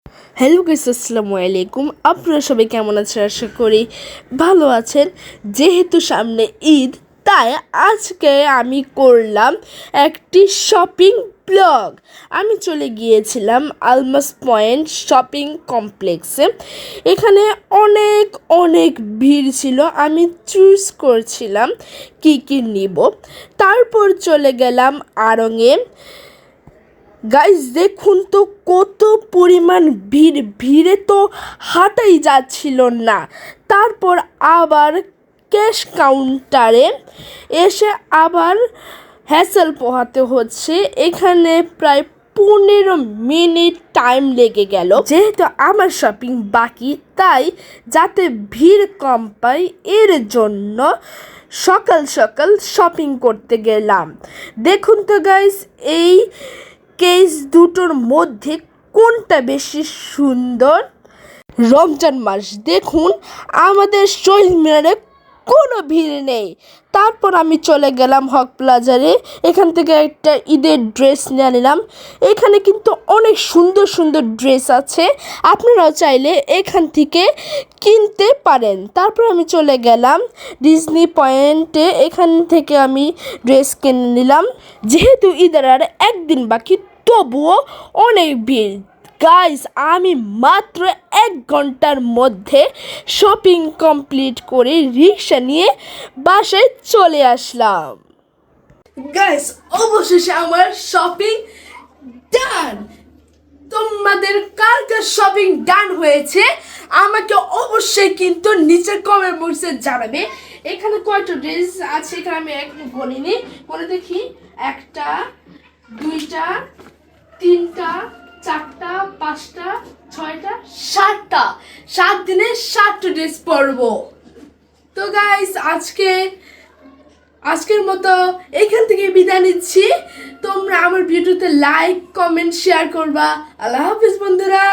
Hello guys, আসসালামু আলাইকুম। আপনারা সবাই কেমন আছেন? আশা করি ভালো আছেন। যেহেতু সামনে ঈদ, তাই আজকে আমি করলাম একটি শপিং ব্লগ। আমি চলে গিয়েছিলাম আলমাস পয়েন্ট শপিং কমপ্লেক্সে। এখানে অনেক অনেক ভিড় ছিল। আমি চুজ করছিলাম কি কি নিব। তারপর চলে গেলাম আড়ংয়ে। গাইস দেখুন তো কত পরিমাণ ভিড়ে তো হাঁটাই যাচ্ছিল না। তারপর আবার ক্যাশ কাউন্টারে এসে আবার হ্যাসেল পোহাতে হচ্ছে। এখানে প্রায় 15 মিনিট টাইম লেগে গেল। যেহেতু আমার শপিং বাকি, তাই যাতে ভিড় কম পাই এর জন্য সকাল সকাল শপিং করতে গেলাম। দেখুন তো গাইস, এই কেস দুটোর মধ্যে কোনটা বেশি সুন্দর? রমজান মাস, দেখুন আমাদের শহীদ মিনারে কোনো ভিড় নেই। তারপর আমি চলে গেলাম হক প্লাজারে। এখান থেকে একটা ঈদের ড্রেস নিয়ে নিলাম। এখানে কিন্তু অনেক সুন্দর সুন্দর ড্রেস আছে, আপনারাও চাইলে এখান থেকে কিনতে পারেন। তারপর আমি চলে গেলাম ডিজনি পয়েন্টে। এখান থেকে আমি ড্রেস কিনে নিলাম। যেহেতু ঈদের আর একদিন বাকি, তবুও অনেক ভিড়। গাইস, আমি মাত্র 1 ঘন্টার মধ্যে শপিং কমপ্লিট করে রিক্সা নিয়ে বাসায় চলে আসলাম। গাইস, অবশেষে আমার শপিং ডান। তোমাদের কার কার শপিং ডান হয়েছে আমাকে অবশ্যই কিন্তু নিচে কমেন্ট বক্সে জানাবে। এখানে কয়টা ড্রেস আছে? এখানে আমি একটু গণিনি, করে দেখি। 1টা, 2টা, 3টা, 4টা, 5টা, 6টা, 7টা। 7 দিনে 7টা ড্রেস পরবো। তো গাইস, আজকের মতো এখান থেকে বিদায় নিচ্ছি। তোমরা আমার ভিডিওতে লাইক, কমেন্ট, শেয়ার করবা। আল্লাহ হাফিজ বন্ধুরা।